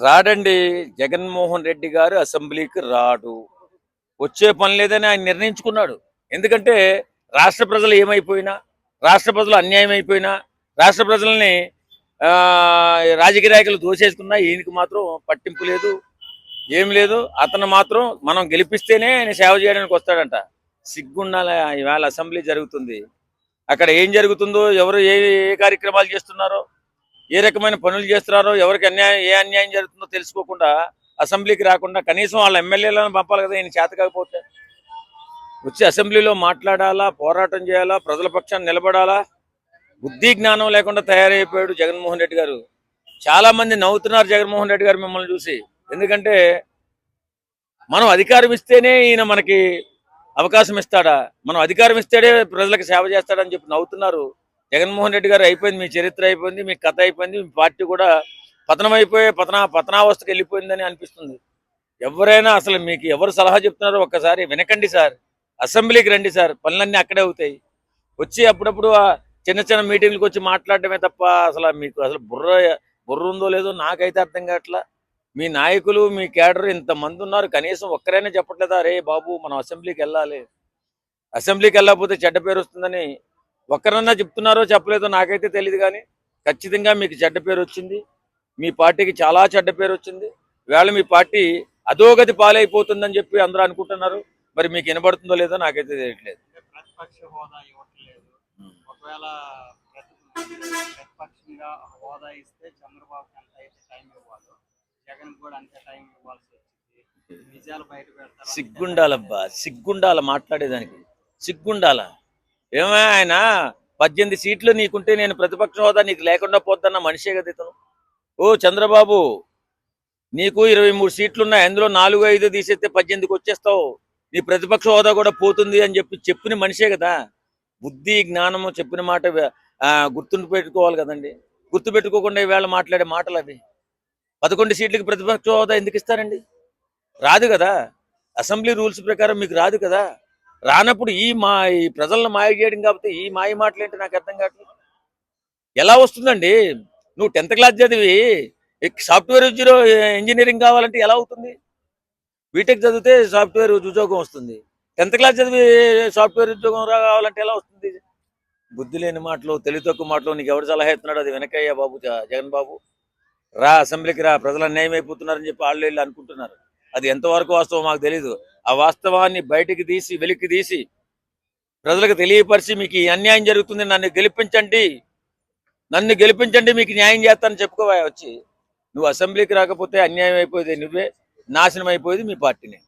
రాడండి. జగన్మోహన్ రెడ్డి గారు అసెంబ్లీకి రాడు. వచ్చే పని లేదని ఆయన నిర్ణయించుకున్నాడు. ఎందుకంటే రాష్ట్ర ప్రజలు ఏమైపోయినా, రాష్ట్ర ప్రజలు అన్యాయం అయిపోయినా, రాష్ట్ర ప్రజల్ని రాజకీయ నాయకులు దోసేసుకున్నా ఈయనకి మాత్రం పట్టింపు లేదు, ఏం లేదు. అతను మాత్రం మనం గెలిపిస్తేనే ఆయన సేవ చేయడానికి వస్తాడంట. సిగ్గుండాల. ఈవేళ అసెంబ్లీ జరుగుతుంది. అక్కడ ఏం జరుగుతుందో, ఎవరు ఏ ఏ కార్యక్రమాలు చేస్తున్నారో, ఏ రకమైన పనులు చేస్తున్నారో, ఎవరికి అన్యాయం జరుగుతుందో తెలుసుకోకుండా అసెంబ్లీకి రాకుండా కనీసం వాళ్ళ ఎమ్మెల్యేలను పంపాలి కదా. ఈయన చేత కాకపోతే వచ్చి అసెంబ్లీలో మాట్లాడాలా, పోరాటం చేయాలా, ప్రజల పక్షాన్ని నిలబడాలా. బుద్ధి జ్ఞానం లేకుండా తయారైపోయాడు జగన్మోహన్ రెడ్డి గారు. చాలా మంది నవ్వుతున్నారు జగన్మోహన్ రెడ్డి గారు మిమ్మల్ని చూసి. ఎందుకంటే మనం అధికారం ఇస్తేనే ఈయన మనకి అవకాశం ఇస్తాడా, మనం అధికారం ఇస్తేనే ప్రజలకు సేవ చేస్తాడని చెప్పి నవ్వుతున్నారు. జగన్మోహన్ రెడ్డి గారు అయిపోయింది, మీ చరిత్ర అయిపోయింది, మీ కథ అయిపోయింది, మీ పార్టీ కూడా పతనం అయిపోయి పతనావస్థకు వెళ్ళిపోయిందని అనిపిస్తుంది. ఎవరైనా అసలు మీకు ఎవరు సలహా చెప్తున్నారో ఒక్కసారి వినకండి సార్. అసెంబ్లీకి రండి సార్, పనులన్నీ అక్కడే అవుతాయి. వచ్చి అప్పుడప్పుడు చిన్న చిన్న మీటింగ్లకు వచ్చి మాట్లాడటమే తప్ప అసలు మీకు అసలు బుర్ర ఉందో లేదో నాకైతే అర్థం కావట్లా. మీ నాయకులు, మీ కేడర్ ఇంతమంది ఉన్నారు, కనీసం ఒక్కరైనా చెప్పట్లేదా, రే బాబు మనం అసెంబ్లీకి వెళ్ళాలి, అసెంబ్లీకి వెళ్ళకపోతే చెడ్డ పేరు వస్తుందని ఒక్కరన్నా చెప్తున్నారో చెప్పలేదో నాకైతే తెలియదు. కానీ ఖచ్చితంగా మీకు చెడ్డ పేరు వచ్చింది, మీ పార్టీకి చాలా చెడ్డ పేరు వచ్చింది. వేళ మీ పార్టీ అధోగతి పాలైపోతుందని చెప్పి అందరూ అనుకుంటున్నారు. మరి మీకు వినబడుతుందో లేదో నాకైతే తెలియట్లేదు. ప్రతిపక్ష హోదా ఇవ్వట్లేదు. ఒకవేళ ప్రతిపక్షంగా హోదా ఇస్తే చంద్రబాబుకి ఎంత అయితే టైం ఇవ్వాలో జగన్ కూడా అంతే టైం ఇవ్వాల్సి వచ్చింది. నిజాలు బయట పెడతారు. సిగ్గుండాలబ్బా, సిగ్గుండాల మాట్లాడేదానికి, సిగ్గుండాల. ఏమే ఆయన 18 సీట్లు నీకుంటే నేను ప్రతిపక్ష హోదా నీకు లేకుండా పోద్దన్న మనిషే కదా ఇతను. ఓ చంద్రబాబు, నీకు 23 సీట్లున్నాయి, అందులో 4-5 తీసేస్తే 18కి వచ్చేస్తావు, నీ ప్రతిపక్ష హోదా కూడా పోతుంది అని చెప్పిన మనిషే కదా. బుద్ధి జ్ఞానము చెప్పిన మాట గుర్తుండి పెట్టుకోవాలి కదండి. గుర్తు పెట్టుకోకుండా ఈవేళ మాట్లాడే మాటలు అవి. 11 సీట్లకి ప్రతిపక్ష హోదా ఎందుకు ఇస్తారండి? రాదు కదా. అసెంబ్లీ రూల్స్ ప్రకారం మీకు రాదు కదా. రానప్పుడు ఈ ప్రజలను మాయ చేయడం కాబట్టి ఈ మాయ మాటలు ఏంటి నాకు అర్థం కావట్లేదు. ఎలా వస్తుందండి? నువ్వు 10th క్లాస్ చదివి సాఫ్ట్వేర్ ఇంజనీరింగ్ కావాలంటే ఎలా అవుతుంది? బీటెక్ చదివితే సాఫ్ట్వేర్ ఉద్యోగం వస్తుంది. 10th క్లాస్ చదివి సాఫ్ట్వేర్ ఉద్యోగం కావాలంటే ఎలా వస్తుంది? బుద్ధి లేని మాటలు, తెలివి తక్కువ మాటలు నీకు ఎవరు సలహా ఇస్తున్నాడు? అది వెనకయ్యా బాబు, జగన్ బాబు. రా అసెంబ్లీకి రా, ప్రజలు అన్యాయం అయిపోతున్నారని చెప్పి వాళ్ళు వీళ్ళు అనుకుంటున్నారు. అది ఎంతవరకు వాస్తవం మాకు తెలీదు. ఆ వాస్తవాన్ని బయటికి తీసి, వెలికి తీసి ప్రజలకు తెలియపరిచి మీకు ఈ అన్యాయం జరుగుతుంది, నన్ను గెలిపించండి మీకు న్యాయం చేస్తానని చెప్పుకోవా వచ్చి. నువ్వు అసెంబ్లీకి రాకపోతే అన్యాయం అయిపోయేది నువ్వే, నాశనం అయిపోయేది మీ పార్టీని.